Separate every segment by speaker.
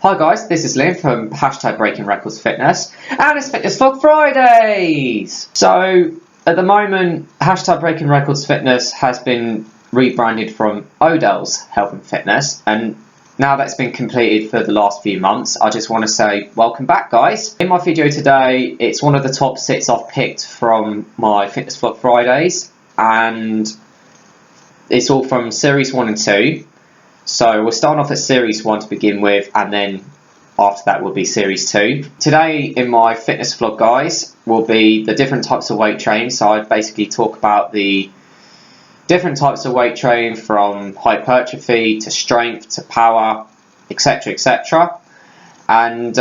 Speaker 1: Hi guys, this is Liam from Breaking Records Fitness, and it's Fitness Vlog Fridays! So, at the moment, Breaking Records Fitness has been rebranded from Odell's Health and Fitness, and now that's been completed for the last few months, I just want to say welcome back, guys. In my video today, it's one of the top 6 I've picked from my Fitness Vlog Fridays, and it's all from Series 1 and 2. So we'll start off at Series 1 to begin with, and then after that will be Series 2. Today in my fitness vlog, guys, will be the different types of weight training. So I basically talk about the different types of weight training, from hypertrophy to strength to power, etc, etc. And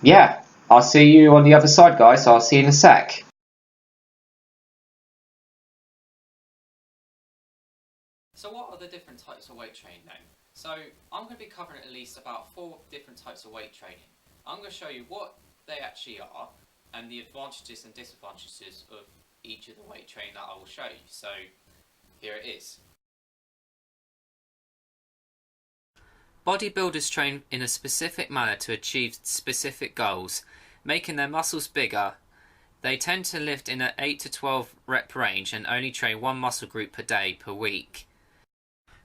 Speaker 1: yeah, I'll see you on the other side, guys, so I'll see you in a sec.
Speaker 2: So what are the different types of weight training then? So I'm going to be covering at least about 4 different types of weight training. I'm going to show you what they actually are and the advantages and disadvantages of each of the weight training that I will show you. So here it is. Bodybuilders train in a specific manner to achieve specific goals, making their muscles bigger. They tend to lift in an 8 to 12 rep range and only train one muscle group per day per week.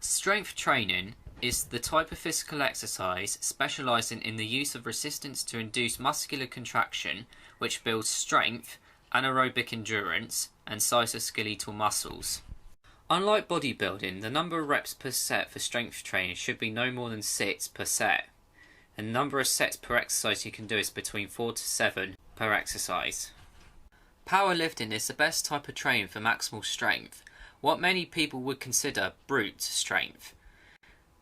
Speaker 2: Strength training is the type of physical exercise specialising in the use of resistance to induce muscular contraction, which builds strength, anaerobic endurance, and cytoskeletal muscles. Unlike bodybuilding, the number of reps per set for strength training should be no more than 6 per set, and the number of sets per exercise you can do is between 4 to 7 per exercise. Powerlifting is the best type of training for maximal strength, what many people would consider brute strength.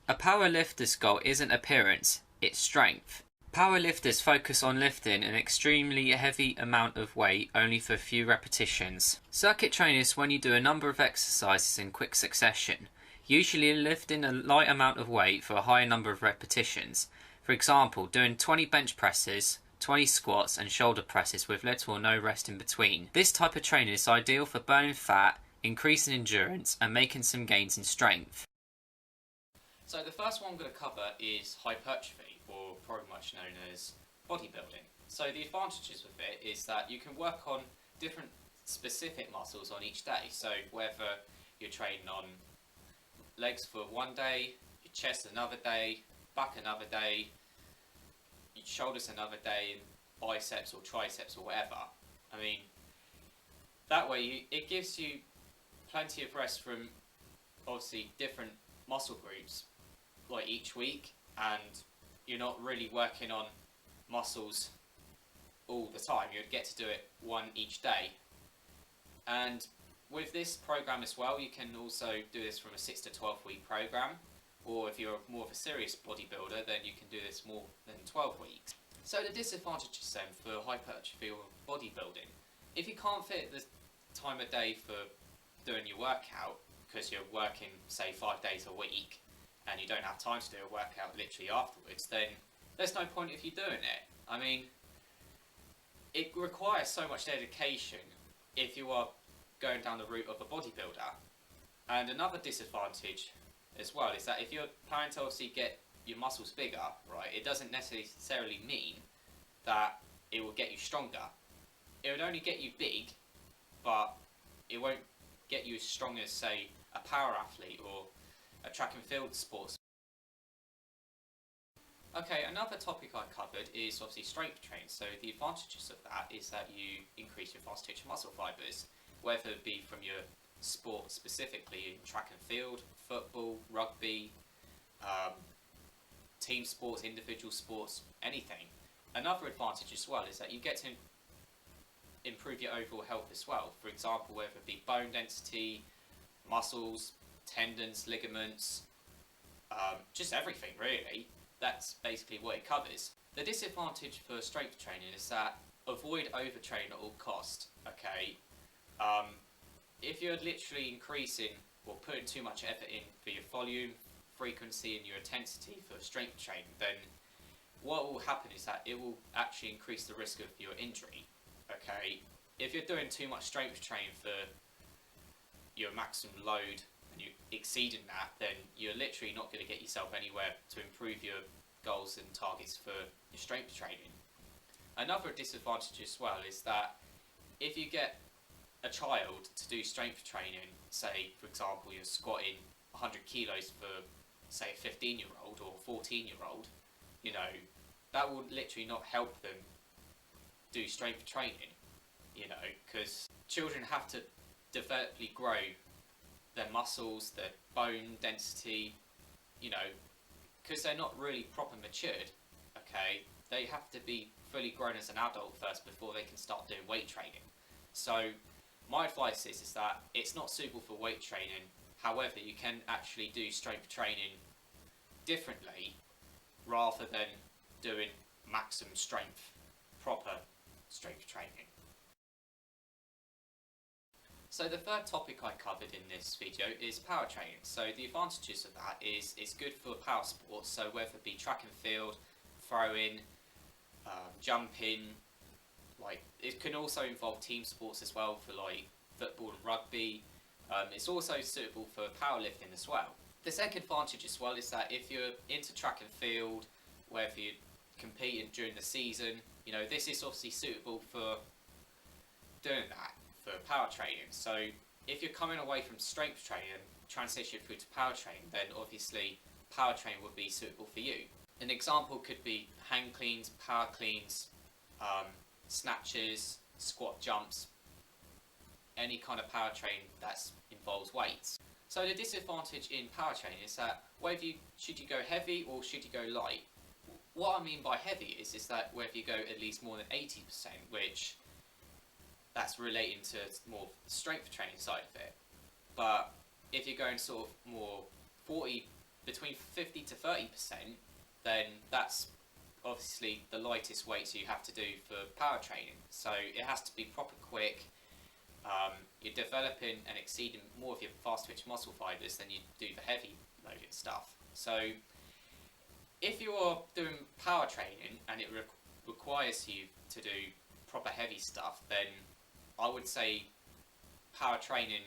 Speaker 2: A powerlifter's goal isn't appearance, it's strength. Powerlifters focus on lifting an extremely heavy amount of weight only for a few repetitions. Circuit training is when you do a number of exercises in quick succession, usually lifting a light amount of weight for a higher number of repetitions. For example, doing 20 bench presses, 20 squats and shoulder presses with little or no rest in between. This type of training is ideal for burning fat, increasing endurance and making some gains in strength. So the first one I'm going to cover is hypertrophy, or probably much known as bodybuilding. So the advantages of it is that you can work on different specific muscles on each day. So whether you're training on legs for one day, your chest another day, back another day, your shoulders another day, and biceps or triceps or whatever. I mean, that way it gives you plenty of rest from obviously different muscle groups like each week, and you're not really working on muscles all the time. You'd get to do it one each day. And with this program as well, you can also do this from a 6 to 12 week program, or if you're more of a serious bodybuilder, then you can do this more than 12 weeks. So the disadvantages then for hypertrophy or bodybuilding: if you can't fit the time of day for doing your workout because you're working say 5 days a week and you don't have time to do a workout literally afterwards, then there's no point if you're doing it. I mean, it requires so much dedication if you are going down the route of a bodybuilder. And another disadvantage as well is that if you're planning to obviously get your muscles bigger, right, it doesn't necessarily mean that it will get you stronger. It would only get you big, but it won't get you as strong as, say, a power athlete or a track and field sports. Okay, another topic I covered is obviously strength training. So the advantages of that is that you increase your fast twitch muscle fibres, whether it be from your sport specifically in track and field, football, rugby, team sports, individual sports, anything. Another advantage as well is that you get to improve your overall health as well. For example, whether it be bone density, muscles, tendons, ligaments, just everything really. That's basically what it covers. The disadvantage for strength training is that avoid overtraining at all costs. Okay, if you're literally increasing or putting too much effort in for your volume, frequency and your intensity for strength training, then what will happen is that it will actually increase the risk of your injury. Okay, if you're doing too much strength training for your maximum load and you're exceeding that, then you're literally not going to get yourself anywhere to improve your goals and targets for your strength training. Another disadvantage as well is that if you get a child to do strength training, say for example you're squatting 100 kilos for say a 15-year-old or 14-year-old, you know, that will literally not help them do strength training, you know, because children have to developmentally grow their muscles, their bone density, you know, because they're not really proper matured, okay? They have to be fully grown as an adult first before they can start doing weight training. So my advice is that it's not suitable for weight training. However, you can actually do strength training differently rather than doing maximum strength, proper strength training. So the third topic I covered in this video is power training. So the advantages of that is it's good for power sports, so whether it be track and field, throwing, jumping, like it can also involve team sports as well for like football and rugby. It's also suitable for powerlifting as well. The second advantage as well is that if you're into track and field, whether you're competing during the season, you know, this is obviously suitable for doing that, for power training. So if you're coming away from strength training and transition through to power training, then obviously power training would be suitable for you. An example could be hang cleans, power cleans, snatches, squat jumps, any kind of power training that involves weights. So the disadvantage in power training is that should you go heavy or should you go light? What I mean by heavy is that whether you go at least more than 80%, which that's relating to more the strength training side of it. But if you're going sort of more between 50 to 30%, then that's obviously the lightest weights you have to do for power training. So it has to be proper quick. You're developing and exceeding more of your fast twitch muscle fibers than you do the heavy loaded stuff. So if you're doing power training and it requires you to do proper heavy stuff, then I would say power training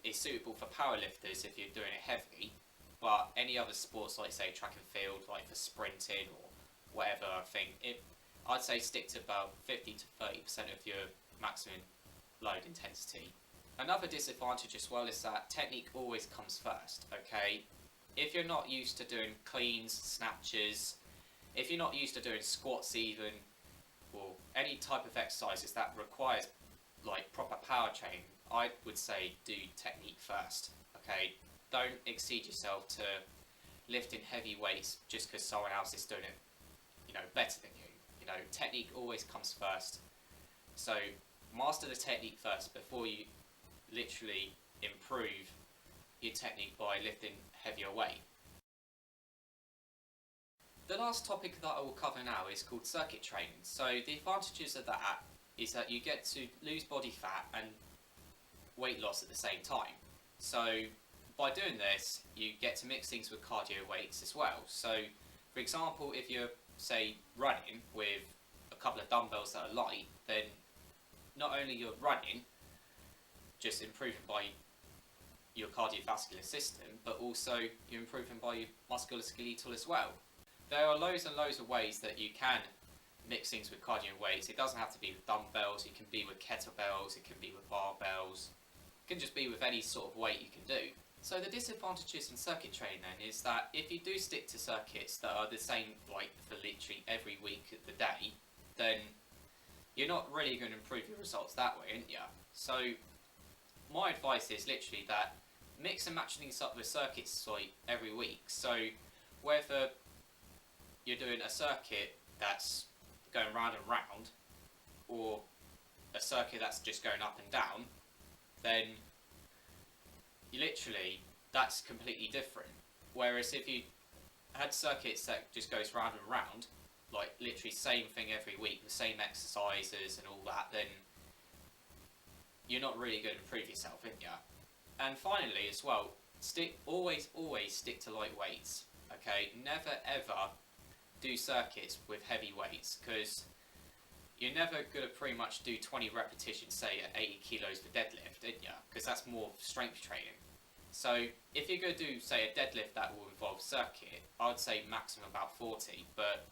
Speaker 2: is suitable for powerlifters if you're doing it heavy, but any other sports like say track and field, like for sprinting or whatever, I think I'd say stick to about 50 to 30% of your maximum load intensity. Another disadvantage as well is that technique always comes first, okay? If you're not used to doing cleans, snatches, if you're not used to doing squats even, or any type of exercises that requires like proper power training, I would say do technique first, okay? Don't exceed yourself to lifting heavy weights just because someone else is doing it, you know, better than you. You know, technique always comes first. So master the technique first before you literally improve your technique by lifting heavier weight. The last topic that I will cover now is called circuit training. So the advantages of that is that you get to lose body fat and weight loss at the same time. So by doing this, you get to mix things with cardio weights as well. So for example, if you're say running with a couple of dumbbells that are light, then not only you're running, just improving by your cardiovascular system, but also you're improving by your musculoskeletal as well. There are loads and loads of ways that you can mix things with cardio weights. It doesn't have to be with dumbbells, it can be with kettlebells, it can be with barbells, it can just be with any sort of weight you can do. So the disadvantages in circuit training then is that if you do stick to circuits that are the same like for literally every week of the day, then you're not really going to improve your results that way, aren't you? So my advice is literally that mix and match things up with circuits like every week. So whether you're doing a circuit that's going round and round or a circuit that's just going up and down, then that's completely different. Whereas if you had circuits that just goes round and round, like literally same thing every week, the same exercises and all that, then you're not really going to improve yourself, aren't you? And finally as well, always stick to light weights, okay? Never ever do circuits with heavy weights, because you're never going to pretty much do 20 repetitions, say at 80 kilos for deadlift, aren't you? Because that's more strength training. So if you're going to do, say, a deadlift that will involve circuit, I'd say maximum about 40, but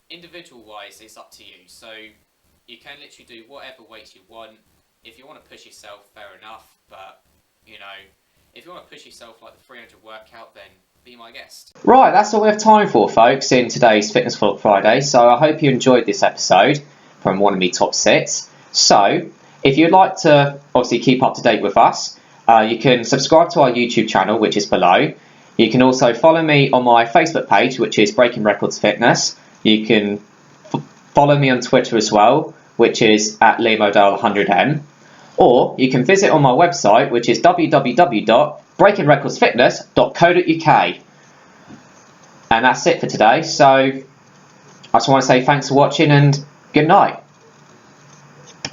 Speaker 2: individual wise it's up to you. So you can literally do whatever weights you want. If you want to push yourself, fair enough, but you know, if you want to push yourself like the 300 workout, then be my guest.
Speaker 1: Right, that's all we have time for, folks, in today's Fitness Vlog Friday. So I hope you enjoyed this episode from one of me top 6. So if you'd like to obviously keep up to date with us, you can subscribe to our YouTube channel, which is below. You can also follow me on my Facebook page, which is Breaking Records Fitness. You can follow me on Twitter as well, which is at LiamO'Dale100M. Or you can visit on my website, which is www.breakingrecordsfitness.co.uk. And that's it for today. So I just want to say thanks for watching and good night.